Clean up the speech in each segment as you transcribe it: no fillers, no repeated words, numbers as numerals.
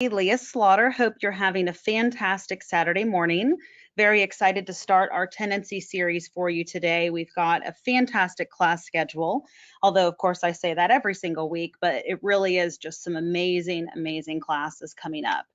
Leah Slaughter. Hope you're having a fantastic Saturday morning. Very excited to start our tenancy series for you today. We've got a fantastic class schedule, although of course I say that every single week, but it really is just some amazing classes coming up.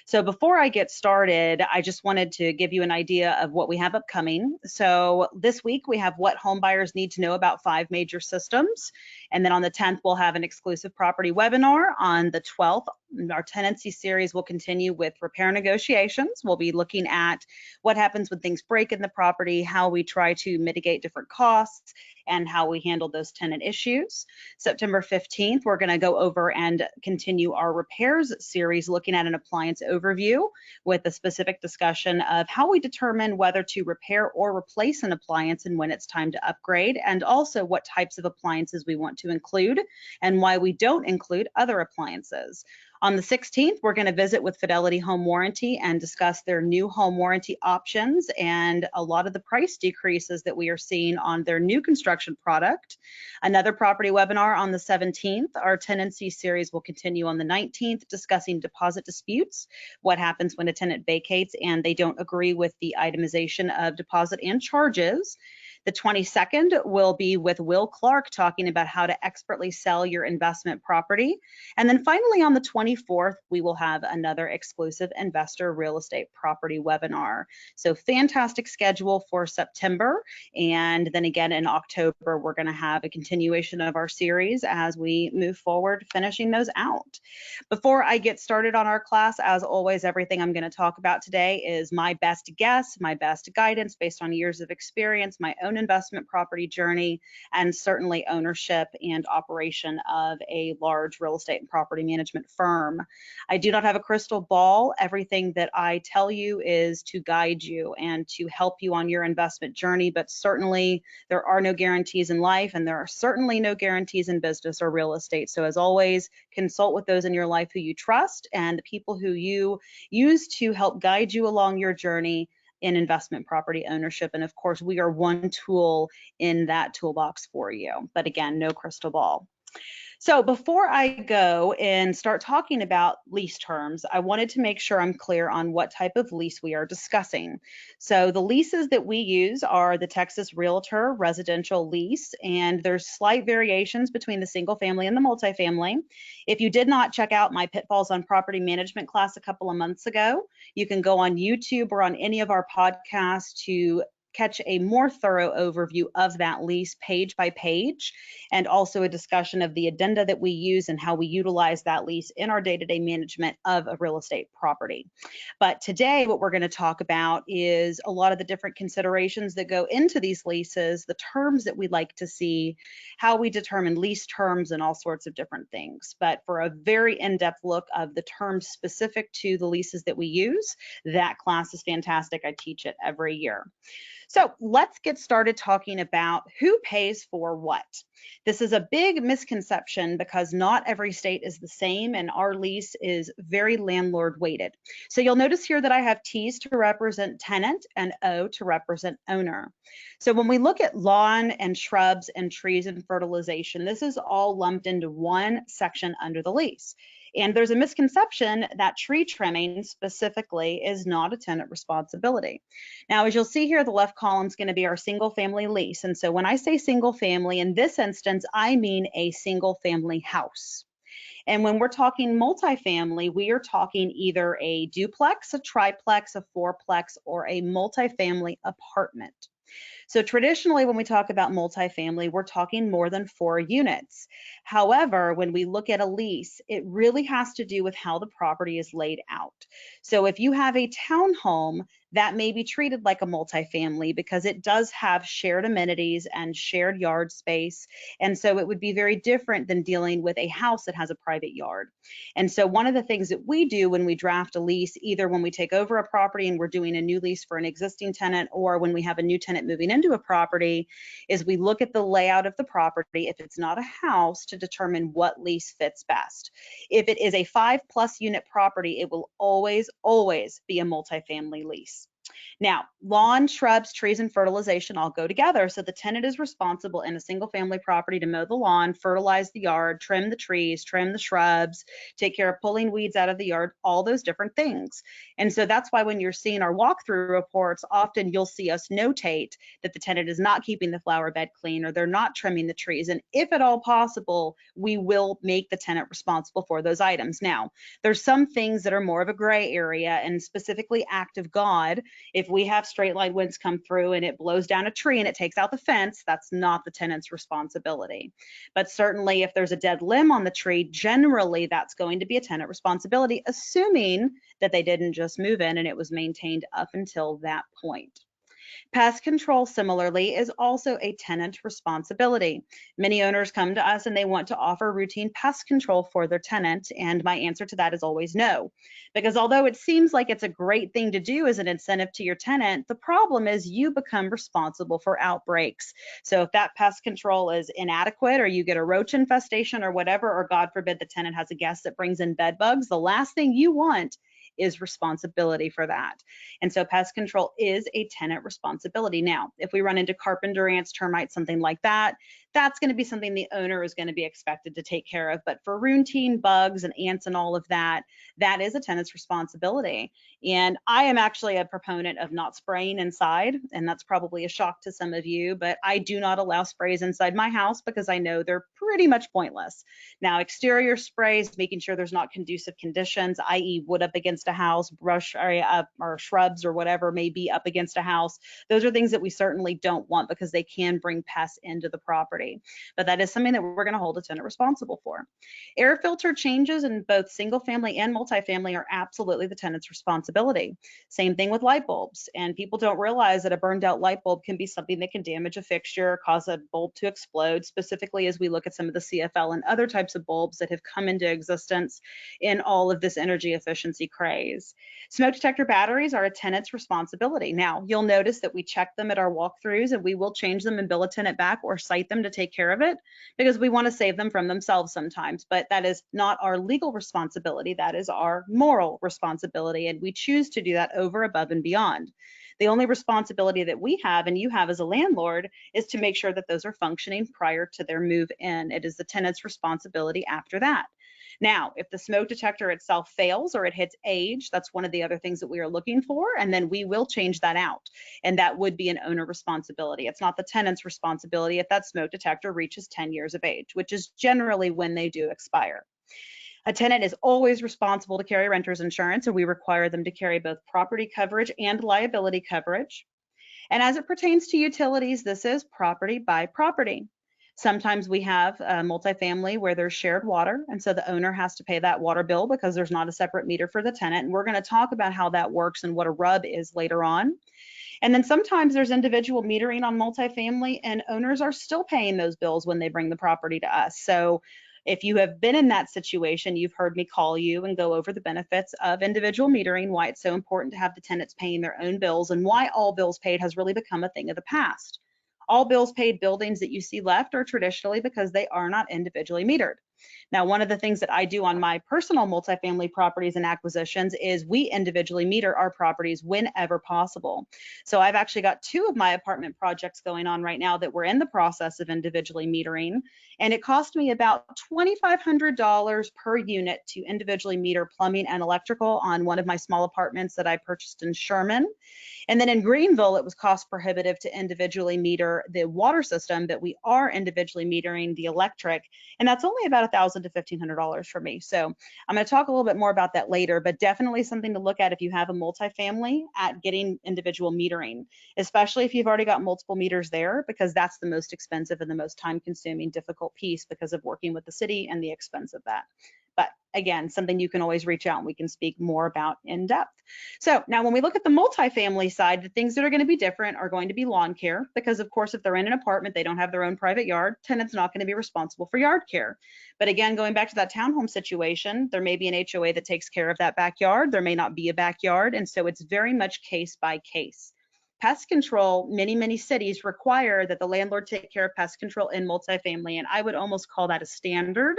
So before I get started, I just wanted to give you an idea of what we have upcoming. So this week we have what home buyers need to know about 5 major systems. And then on the 10th, we'll have an exclusive property webinar. On the 12th, our tenancy series will continue with repair negotiations. We'll be looking at what happens when things break in the property, how we try to mitigate different costs, and how we handle those tenant issues. September 15th, we're going to go over and continue our repairs series, looking at an appliance overview with a specific discussion of how we determine whether to repair or replace an appliance and when it's time to upgrade, and also what types of appliances we want to include and why we don't include other appliances. On the 16th, we're going to visit with Fidelity Home Warranty and discuss their new home warranty options and a lot of the price decreases that we are seeing on their new construction product. Another property webinar on the 17th. Our tenancy series will continue on the 19th, discussing deposit disputes, what happens when a tenant vacates and they don't agree with the itemization of deposit and charges. The 22nd will be with Will Clark talking about how to expertly sell your investment property. And then finally on the 24th, we will have another exclusive investor real estate property webinar. So fantastic schedule for September. And then again in October, we're going to have a continuation of our series as we move forward, finishing those out. Before I get started on our class, as always, everything I'm going to talk about today is my best guess, my best guidance based on years of experience, my own investment property journey, and certainly ownership and operation of a large real estate and property management firm. I do not have a crystal ball. Everything that I tell you is to guide you and to help you on your investment journey, but certainly there are no guarantees in life, and there are certainly no guarantees in business or real estate. So as always, consult with those in your life who you trust and the people who you use to help guide you along your journey in investment property ownership. And of course, we are one tool in that toolbox for you. But again, no crystal ball. So before I go and start talking about lease terms, I wanted to make sure I'm clear on what type of lease we are discussing. So the leases that we use are the Texas Realtor residential lease, and there's slight variations between the single family and the multifamily. If you did not check out my Pitfalls on Property Management class a couple of months ago, you can go on YouTube or on any of our podcasts to catch a more thorough overview of that lease page by page, and also a discussion of the addenda that we use and how we utilize that lease in our day-to-day management of a real estate property. But today, what we're going to talk about is a lot of the different considerations that go into these leases, the terms that we like to see, how we determine lease terms, and all sorts of different things. But for a very in-depth look of the terms specific to the leases that we use, that class is fantastic. I teach it every year. So let's get started talking about who pays for what. This is a big misconception because not every state is the same, and our lease is very landlord weighted. So you'll notice here that I have T's to represent tenant and O to represent owner. So when we look at lawn and shrubs and trees and fertilization, this is all lumped into one section under the lease. And there's a misconception that tree trimming specifically is not a tenant responsibility. Now, as you'll see here, the left column is going to be our single family lease. And so when I say single family, in this instance, I mean a single family house. And when we're talking multifamily, we are talking either a duplex, a triplex, a fourplex, or a multifamily apartment. So traditionally, when we talk about multifamily, we're talking more than 4 units. However, when we look at a lease, it really has to do with how the property is laid out. So if you have a townhome, that may be treated like a multifamily because it does have shared amenities and shared yard space. And so it would be very different than dealing with a house that has a private yard. And so one of the things that we do when we draft a lease, either when we take over a property and we're doing a new lease for an existing tenant, or when we have a new tenant moving into a property, is we look at the layout of the property, if it's not a house, to determine what lease fits best. If it is a 5+ unit property, it will always be a multifamily lease. Now, lawn, shrubs, trees, and fertilization all go together. So the tenant is responsible in a single family property to mow the lawn, fertilize the yard, trim the trees, trim the shrubs, take care of pulling weeds out of the yard, all those different things. And so that's why when you're seeing our walkthrough reports, often you'll see us notate that the tenant is not keeping the flower bed clean or they're not trimming the trees. And if at all possible, we will make the tenant responsible for those items. Now, there's some things that are more of a gray area, and specifically act of God. If we have straight line winds come through and it blows down a tree and it takes out the fence, that's not the tenant's responsibility. But certainly if there's a dead limb on the tree, generally that's going to be a tenant responsibility, assuming that they didn't just move in and it was maintained up until that point. Pest control, similarly, is also a tenant responsibility. Many owners come to us and they want to offer routine pest control for their tenant, and my answer to that is always no. Because although it seems like it's a great thing to do as an incentive to your tenant, the problem is you become responsible for outbreaks. So if that pest control is inadequate, or you get a roach infestation or whatever, or God forbid the tenant has a guest that brings in bed bugs, the last thing you want is responsibility for that. And so pest control is a tenant responsibility. Now, if we run into carpenter ants, termites, something like that, that's going to be something the owner is going to be expected to take care of. But for routine bugs and ants and all of that, that is a tenant's responsibility. And I am actually a proponent of not spraying inside, and that's probably a shock to some of you, but I do not allow sprays inside my house because I know they're pretty much pointless. Now, exterior sprays, making sure there's not conducive conditions, i.e. wood up against a house, brush area or shrubs or whatever may be up against a house, those are things that we certainly don't want because they can bring pests into the property. But that is something that we're going to hold a tenant responsible for. Air filter changes in both single family and multifamily are absolutely the tenant's responsibility. Same thing with light bulbs. And people don't realize that a burned out light bulb can be something that can damage a fixture, cause a bulb to explode, specifically as we look at some of the CFL and other types of bulbs that have come into existence in all of this energy efficiency craze. Smoke detector batteries are a tenant's responsibility. Now, you'll notice that we check them at our walkthroughs, and we will change them and bill a tenant back or cite them to take care of it because we want to save them from themselves sometimes. But that is not our legal responsibility. That is our moral responsibility. And we choose to do that over, above, and beyond. The only responsibility that we have and you have as a landlord is to make sure that those are functioning prior to their move in. It is the tenant's responsibility after that. Now, if the smoke detector itself fails or it hits age, that's one of the other things that we are looking for, and then we will change that out. And that would be an owner responsibility. It's not the tenant's responsibility if that smoke detector reaches 10 years of age, which is generally when they do expire. A tenant is always responsible to carry renter's insurance, and we require them to carry both property coverage and liability coverage. And as it pertains to utilities, this is property by property. Sometimes we have a multifamily where there's shared water, and so the owner has to pay that water bill because there's not a separate meter for the tenant. And we're going to talk about how that works and what a RUB is later on. And then sometimes there's individual metering on multifamily, and owners are still paying those bills when they bring the property to us. So if you have been in that situation, you've heard me call you and go over the benefits of individual metering, why it's so important to have the tenants paying their own bills, and why all bills paid has really become a thing of the past. All bills paid buildings that you see left are traditionally because they are not individually metered. Now, one of the things that I do on my personal multifamily properties and acquisitions is we individually meter our properties whenever possible. So I've actually got 2 of my apartment projects going on right now that we're in the process of individually metering. And it cost me about $2,500 per unit to individually meter plumbing and electrical on one of my small apartments that I purchased in Sherman. And then in Greenville, it was cost prohibitive to individually meter the water system, but we are individually metering the electric. And that's only about $1,000 to $1,500 for me. So I'm going to talk a little bit more about that later, but definitely something to look at if you have a multifamily at getting individual metering, especially if you've already got multiple meters there, because that's the most expensive and the most time consuming, difficult piece because of working with the city and the expense of that. But again, something you can always reach out and we can speak more about in depth. So now when we look at the multifamily side, the things that are going to be different are going to be lawn care, because of course, if they're in an apartment, they don't have their own private yard, tenant's not going to be responsible for yard care. But again, going back to that townhome situation, there may be an HOA that takes care of that backyard. There may not be a backyard. And so it's very much case by case. Pest control, many cities require that the landlord take care of pest control in multifamily. And I would almost call that a standard.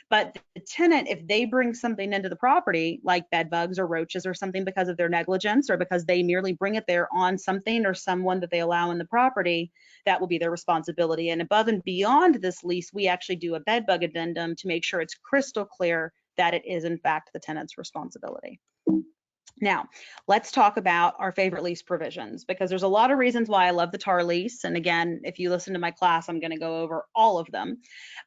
But the tenant, if they bring something into the property like bed bugs or roaches or something because of their negligence or because they merely bring it there on something or someone that they allow in the property, that will be their responsibility. And above and beyond this lease, we actually do a bed bug addendum to make sure it's crystal clear that it is in fact the tenant's responsibility. Now, let's talk about our favorite lease provisions, because there's a lot of reasons why I love the TAR lease. And again, if you listen to my class, I'm going to go over all of them.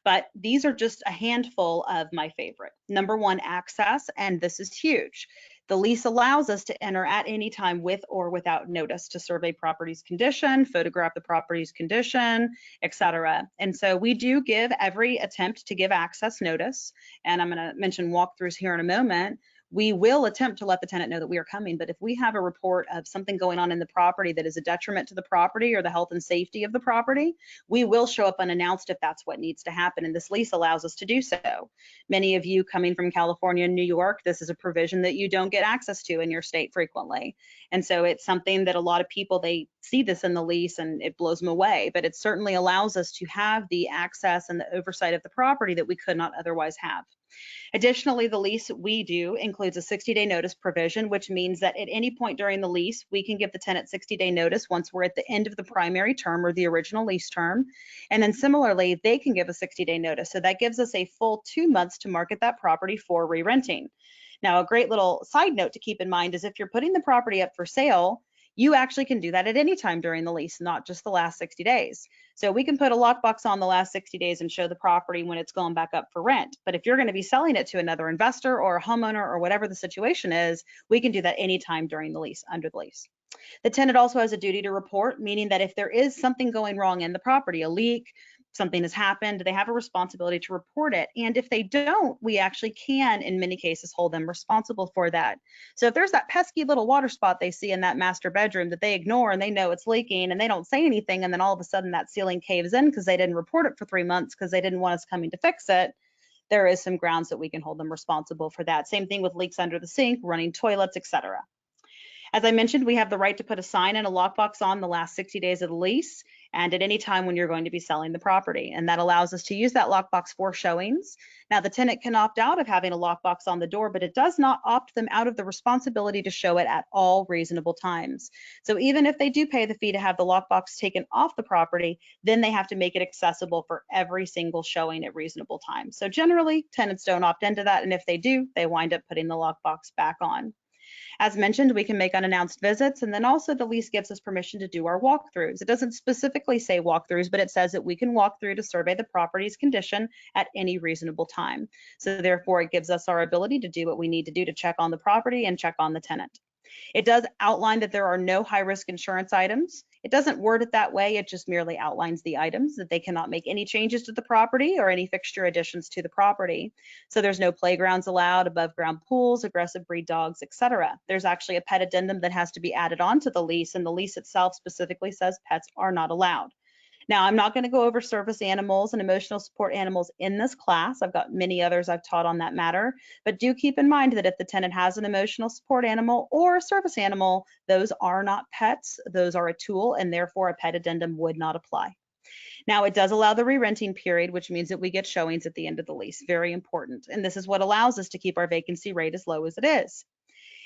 But these are just a handful of my favorite. Number one, access, and this is huge. The lease allows us to enter at any time with or without notice to survey property's condition, photograph the property's condition, etc. And so we do give every attempt to give access notice. And I'm going to mention walkthroughs here in a moment. We will attempt to let the tenant know that we are coming, but if we have a report of something going on in the property that is a detriment to the property or the health and safety of the property, we will show up unannounced if that's what needs to happen, and this lease allows us to do so. Many of you coming from California and New York, this is a provision that you don't get access to in your state frequently, and so it's something that a lot of people, they see this in the lease and it blows them away, but it certainly allows us to have the access and the oversight of the property that we could not otherwise have. Additionally, the lease we do includes a 60-day notice provision, which means that at any point during the lease, we can give the tenant 60-day notice once we're at the end of the primary term or the original lease term. And then similarly, they can give a 60-day notice. So that gives us a full 2 months to market that property for re-renting. Now, a great little side note to keep in mind is if you're putting the property up for sale, you actually can do that at any time during the lease, not just the last 60 days. So we can put a lockbox on the last 60 days and show the property when it's going back up for rent. But if you're going to be selling it to another investor or a homeowner or whatever the situation is, we can do that anytime during the lease, under the lease. The tenant also has a duty to report, meaning that if there is something going wrong in the property, a leak, something has happened, they have a responsibility to report it. And if they don't, we actually can, in many cases, hold them responsible for that. So if there's that pesky little water spot they see in that master bedroom that they ignore and they know it's leaking and they don't say anything, and then all of a sudden that ceiling caves in because they didn't report it for 3 months because they didn't want us coming to fix it, there is some grounds that we can hold them responsible for that. Same thing with leaks under the sink, running toilets, etc. As I mentioned, we have the right to put a sign and a lockbox on the last 60 days of the lease and at any time when you're going to be selling the property. And that allows us to use that lockbox for showings. Now, the tenant can opt out of having a lockbox on the door, but it does not opt them out of the responsibility to show it at all reasonable times. So even if they do pay the fee to have the lockbox taken off the property, then they have to make it accessible for every single showing at reasonable times. So generally, tenants don't opt into that. And if they do, they wind up putting the lockbox back on. As mentioned, we can make unannounced visits, and then also the lease gives us permission to do our walkthroughs. It doesn't specifically say walkthroughs, but it says that we can walk through to survey the property's condition at any reasonable time. So therefore, it gives us our ability to do what we need to do to check on the property and check on the tenant. It does outline that there are no high-risk insurance items. It doesn't word it that way, it just merely outlines the items, that they cannot make any changes to the property or any fixture additions to the property. So there's no playgrounds allowed, above ground pools, aggressive breed dogs, etc. There's actually a pet addendum that has to be added on to the lease, and the lease itself specifically says pets are not allowed. Now, I'm not going to go over service animals and emotional support animals in this class. I've got many others I've taught on that matter, but do keep in mind that if the tenant has an emotional support animal or a service animal, those are not pets, those are a tool, and therefore a pet addendum would not apply. Now, it does allow the re-renting period, which means that we get showings at the end of the lease, very important, and this is what allows us to keep our vacancy rate as low as it is.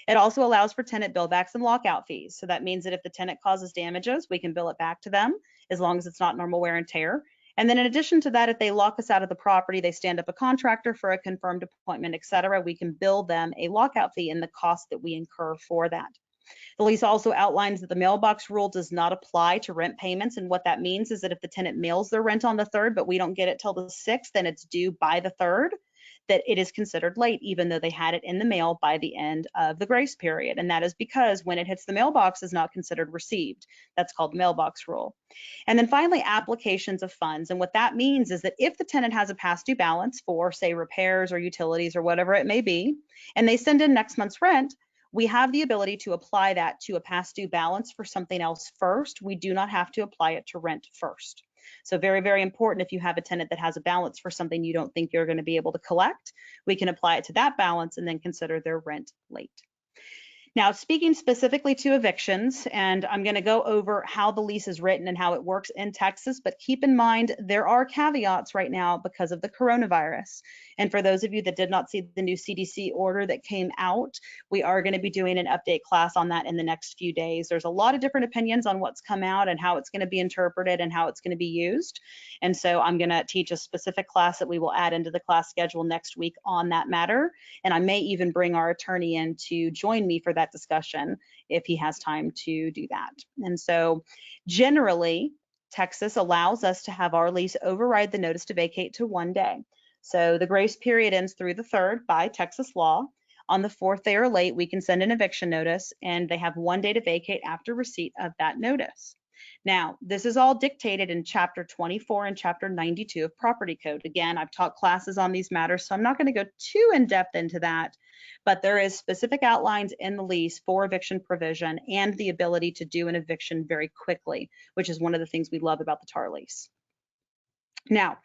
It also allows for tenant billbacks and lockout fees. So that means that if the tenant causes damages, we can bill it back to them as long as it's not normal wear and tear. And then in addition to that, if they lock us out of the property, they stand up a contractor for a confirmed appointment, etc., we can bill them a lockout fee and the cost that we incur for that. The lease also outlines that the mailbox rule does not apply to rent payments. And what that means is that if the tenant mails their rent on the 3rd, but we don't get it till the 6th, then it's due by the 3rd. That it is considered late, even though they had it in the mail by the end of the grace period. And that is because when it hits the mailbox is not considered received. That's called mailbox rule. And then finally, applications of funds. And what that means is that if the tenant has a past due balance for, say, repairs or utilities or whatever it may be, and they send in next month's rent, we have the ability to apply that to a past due balance for something else first. We do not have to apply it to rent first. So very, very important, if you have a tenant that has a balance for something you don't think you're going to be able to collect, we can apply it to that balance and then consider their rent late. Now, speaking specifically to evictions, and I'm going to go over how the lease is written and how it works in Texas, but keep in mind there are caveats right now because of the coronavirus. And for those of you that did not see the new CDC order that came out, we are going to be doing an update class on that in the next few days. There's a lot of different opinions on what's come out and how it's going to be interpreted and how it's going to be used. And so I'm going to teach a specific class that we will add into the class schedule next week on that matter. And I may even bring our attorney in to join me for that discussion if he has time to do that. And so generally, Texas allows us to have our lease override the notice to vacate to 1 day. So the grace period ends through the 3rd by Texas law. On the 4th day or late, we can send an eviction notice, and they have 1 day to vacate after receipt of that notice. Now, this is all dictated in Chapter 24 and Chapter 92 of Property Code. Again, I've taught classes on these matters, so I'm not going to go too in depth into that, but there is specific outlines in the lease for eviction provision and the ability to do an eviction very quickly, which is one of the things we love about the TAR lease. Now,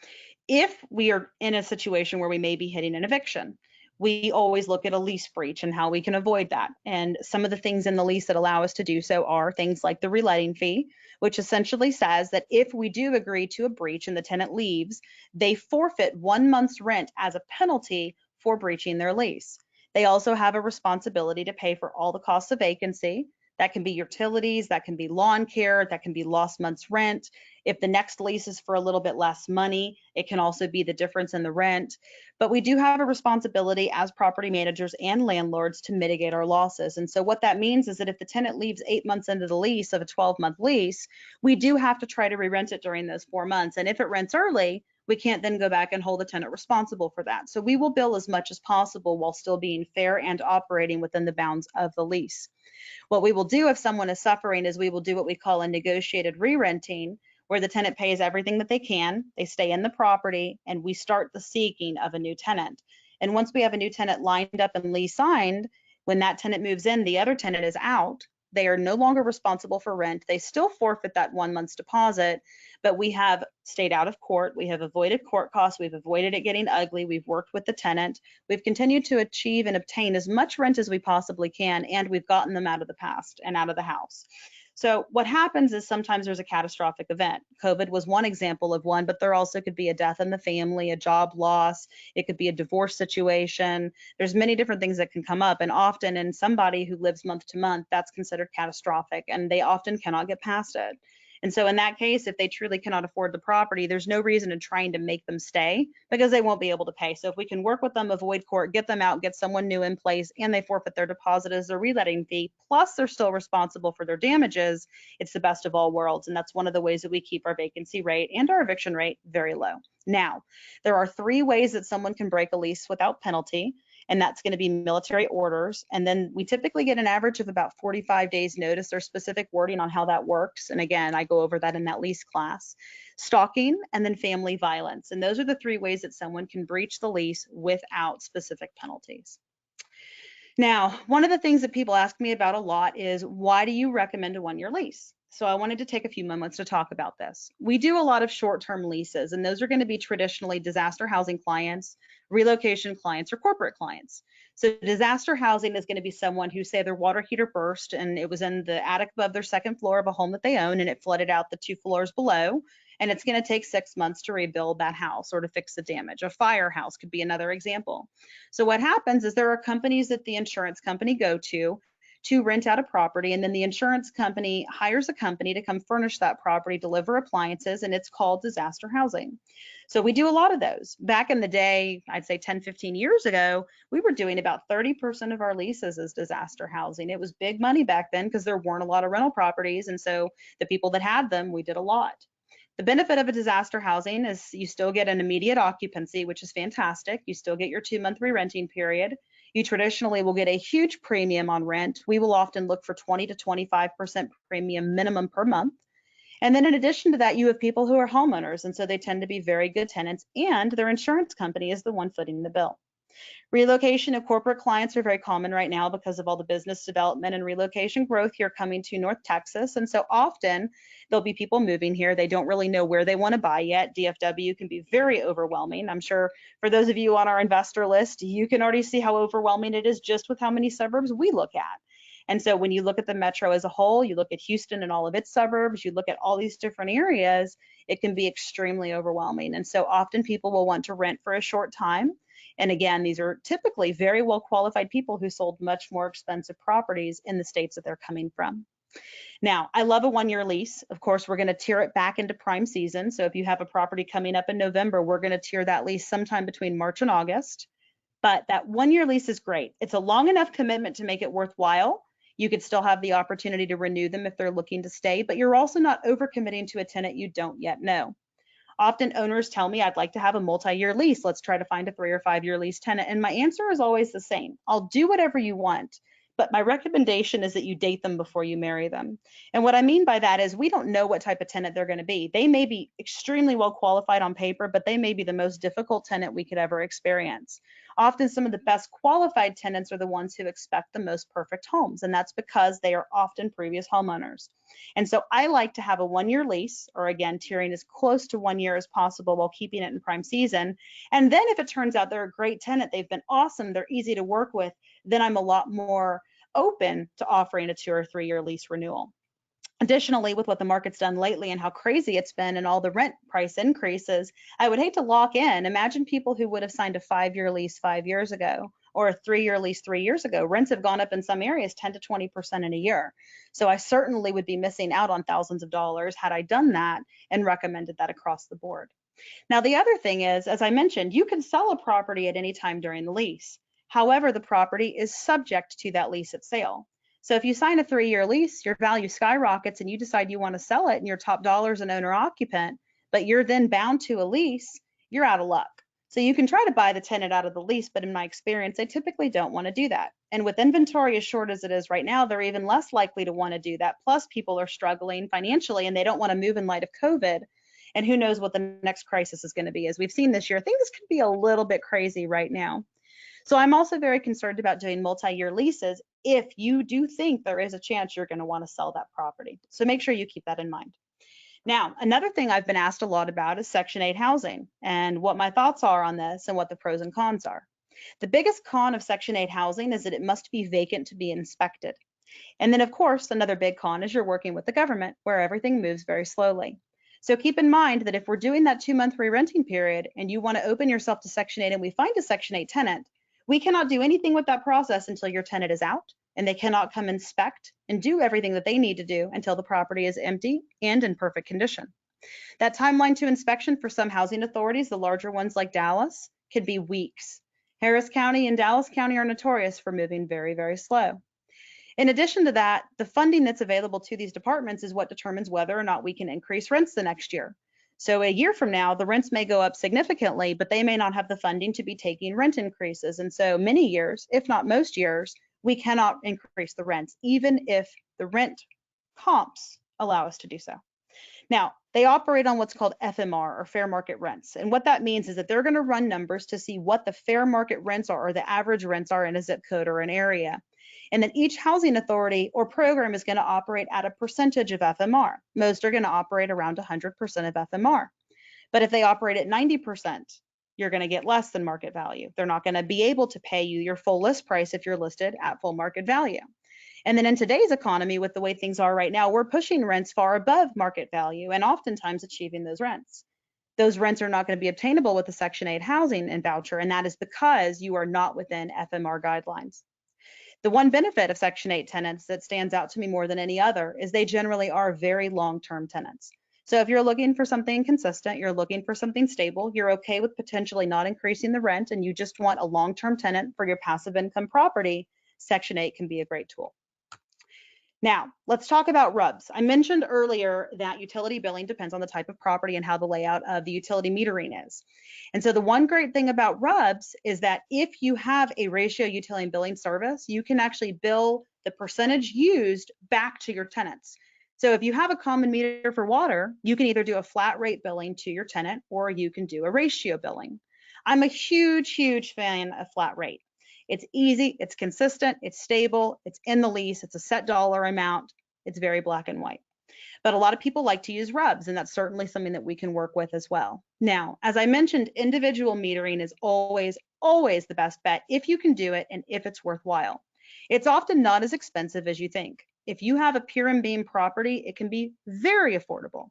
if we are in a situation where we may be hitting an eviction, we always look at a lease breach and how we can avoid that. And some of the things in the lease that allow us to do so are things like the reletting fee, which essentially says that if we do agree to a breach and the tenant leaves, they forfeit 1 month's rent as a penalty for breaching their lease. They also have a responsibility to pay for all the costs of vacancy. That can be utilities, that can be lawn care, that can be lost month's rent. If the next lease is for a little bit less money, it can also be the difference in the rent. But we do have a responsibility as property managers and landlords to mitigate our losses. And so what that means is that if the tenant leaves 8 months into the lease of a 12-month lease, we do have to try to re-rent it during those 4 months. And if it rents early, we can't then go back and hold the tenant responsible for that. So we will bill as much as possible while still being fair and operating within the bounds of the lease. What we will do if someone is suffering is we will do what we call a negotiated re-renting, where the tenant pays everything that they can, they stay in the property, and we start the seeking of a new tenant. And once we have a new tenant lined up and lease signed, when that tenant moves in, the other tenant is out. They are no longer responsible for rent. They still forfeit that 1 month's deposit, but we have stayed out of court. We have avoided court costs. We've avoided it getting ugly. We've worked with the tenant. We've continued to achieve and obtain as much rent as we possibly can, and we've gotten them out of the past and out of the house. So what happens is sometimes there's a catastrophic event. COVID was one example of one, but there also could be a death in the family, a job loss. It could be a divorce situation. There's many different things that can come up. And often in somebody who lives month to month, that's considered catastrophic, and they often cannot get past it. And so in that case, if they truly cannot afford the property, there's no reason in trying to make them stay because they won't be able to pay. So if we can work with them, avoid court, get them out, get someone new in place, and they forfeit their deposit as their reletting fee, plus they're still responsible for their damages, it's the best of all worlds. And that's one of the ways that we keep our vacancy rate and our eviction rate very low. Now, there are 3 ways that someone can break a lease without penalty, and that's going to be military orders. And then we typically get an average of about 45 days notice. There's specific wording on how that works. And again, I go over that in that lease class. Stalking, and then family violence. And those are the 3 ways that someone can breach the lease without specific penalties. Now, one of the things that people ask me about a lot is, why do you recommend a 1-year lease? So I wanted to take a few moments to talk about this. We do a lot of short-term leases, and those are going to be traditionally disaster housing clients, relocation clients, or corporate clients. So disaster housing is going to be someone who, say, their water heater burst and it was in the attic above their 2nd floor of a home that they own, and it flooded out the 2 floors below. And it's going to take 6 months to rebuild that house or to fix the damage. A firehouse could be another example. So what happens is there are companies that the insurance company go to rent out a property, and then the insurance company hires a company to come furnish that property, deliver appliances, and it's called disaster housing. So we do a lot of those. Back in the day, I'd say 10, 15 years ago, we were doing about 30% of our leases as disaster housing. It was big money back then because there weren't a lot of rental properties, and so the people that had them, we did a lot. The benefit of a disaster housing is you still get an immediate occupancy, which is fantastic. You still get your 2-month re-renting period. You traditionally will get a huge premium on rent. We will often look for 20 to 25% premium minimum per month. And then in addition to that, you have people who are homeowners, and so they tend to be very good tenants, and their insurance company is the one footing the bill. Relocation of corporate clients are very common right now because of all the business development and relocation growth here coming to North Texas. And so often there'll be people moving here. They don't really know where they want to buy yet. DFW can be very overwhelming. I'm sure for those of you on our investor list, you can already see how overwhelming it is just with how many suburbs we look at. And so when you look at the metro as a whole, you look at Houston and all of its suburbs, you look at all these different areas, it can be extremely overwhelming. And so often people will want to rent for a short time. And again, these are typically very well qualified people who sold much more expensive properties in the states that they're coming from. Now, I love a 1-year lease. Of course, we're going to tier it back into prime season. So if you have a property coming up in November, we're going to tier that lease sometime between March and August. But that 1-year lease is great. It's a long enough commitment to make it worthwhile. You could still have the opportunity to renew them if they're looking to stay, but you're also not overcommitting to a tenant you don't yet know. Often owners tell me, I'd like to have a multi-year lease. Let's try to find a 3 or 5-year lease tenant. And my answer is always the same. I'll do whatever you want, but my recommendation is that you date them before you marry them. And what I mean by that is we don't know what type of tenant they're going to be. They may be extremely well qualified on paper, but they may be the most difficult tenant we could ever experience. Often some of the best qualified tenants are the ones who expect the most perfect homes, and that's because they are often previous homeowners. And so I like to have a 1-year lease, or again, tiering as close to 1 year as possible while keeping it in prime season. And then if it turns out they're a great tenant, they've been awesome, they're easy to work with, then I'm a lot more open to offering a 2 or 3-year lease renewal. Additionally, with what the market's done lately and how crazy it's been and all the rent price increases, I would hate to lock in. Imagine people who would have signed a 5-year lease 5 years ago or a 3-year lease 3 years ago. Rents have gone up in some areas 10 to 20% in a year. So I certainly would be missing out on thousands of dollars had I done that and recommended that across the board. Now, the other thing is, as I mentioned, you can sell a property at any time during the lease. However, the property is subject to that lease at sale. So if you sign a 3-year lease, your value skyrockets and you decide you want to sell it and your top dollar is an owner occupant, but you're then bound to a lease, you're out of luck. So you can try to buy the tenant out of the lease, but in my experience, they typically don't want to do that. And with inventory as short as it is right now, they're even less likely to want to do that. Plus, people are struggling financially and they don't want to move in light of COVID. And who knows what the next crisis is going to be. As we've seen this year, things could be a little bit crazy right now. So I'm also very concerned about doing multi-year leases if you do think there is a chance you're going to want to sell that property. So make sure you keep that in mind. Now, another thing I've been asked a lot about is Section 8 housing and what my thoughts are on this and what the pros and cons are. The biggest con of Section 8 housing is that it must be vacant to be inspected. And then, of course, another big con is you're working with the government where everything moves very slowly. So keep in mind that if we're doing that 2-month re-renting period and you want to open yourself to Section 8 and we find a Section 8 tenant, we cannot do anything with that process until your tenant is out, and they cannot come inspect and do everything that they need to do until the property is empty and in perfect condition. That timeline to inspection for some housing authorities, the larger ones like Dallas, could be weeks. Harris County and Dallas County are notorious for moving very, very slow. In addition to that, the funding that's available to these departments is what determines whether or not we can increase rents the next year. So a year from now, the rents may go up significantly, but they may not have the funding to be taking rent increases. And so many years, if not most years, we cannot increase the rents, even if the rent comps allow us to do so. Now, they operate on what's called FMR, or fair market rents. And what that means is that they're going to run numbers to see what the fair market rents are, or the average rents are in a zip code or an area. And then each housing authority or program is going to operate at a percentage of FMR. Most are going to operate around 100% of FMR. But if they operate at 90%, you're going to get less than market value. They're not going to be able to pay you your full list price if you're listed at full market value. And then in today's economy, with the way things are right now, we're pushing rents far above market value and oftentimes achieving those rents. Those rents are not going to be obtainable with the Section 8 housing and voucher, and that is because you are not within FMR guidelines. The one benefit of Section 8 tenants that stands out to me more than any other is they generally are very long-term tenants. So if you're looking for something consistent, you're looking for something stable, you're okay with potentially not increasing the rent, and you just want a long-term tenant for your passive income property, Section 8 can be a great tool. Now, let's talk about RUBS. I mentioned earlier that utility billing depends on the type of property and how the layout of the utility metering is. And so the one great thing about RUBS is that if you have a ratio utility and billing service, you can actually bill the percentage used back to your tenants. So if you have a common meter for water, you can either do a flat rate billing to your tenant or you can do a ratio billing. I'm a huge, huge fan of flat rate. It's easy, it's consistent, it's stable, it's in the lease, it's a set dollar amount, it's very black and white. But a lot of people like to use RUBS, and that's certainly something that we can work with as well. Now, as I mentioned, individual metering is always the best bet if you can do it and if it's worthwhile. It's often not as expensive as you think. If you have a pier and beam property, it can be very affordable.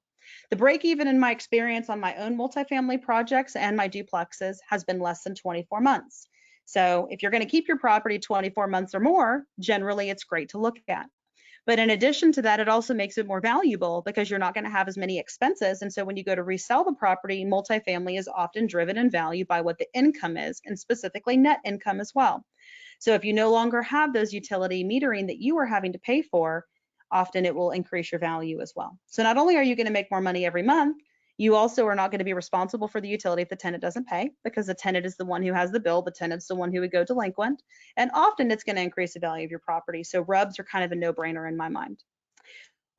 The break even in my experience on my own multifamily projects and my duplexes has been less than 24 months. So if you're going to keep your property 24 months or more, generally it's great to look at. But in addition to that, it also makes it more valuable because you're not going to have as many expenses. And so when you go to resell the property, multifamily is often driven in value by what the income is, and specifically net income as well. So if you no longer have those utility metering that you are having to pay for, often it will increase your value as well. So not only are you going to make more money every month, you also are not going to be responsible for the utility if the tenant doesn't pay, because the tenant is the one who has the bill. The tenant's the one who would go delinquent. And often it's going to increase the value of your property. So RUBS are kind of a no-brainer in my mind.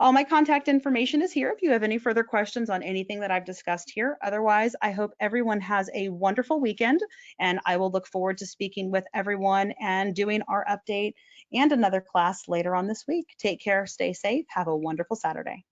All my contact information is here if you have any further questions on anything that I've discussed here. Otherwise, I hope everyone has a wonderful weekend, and I will look forward to speaking with everyone and doing our update and another class later on this week. Take care, stay safe, have a wonderful Saturday.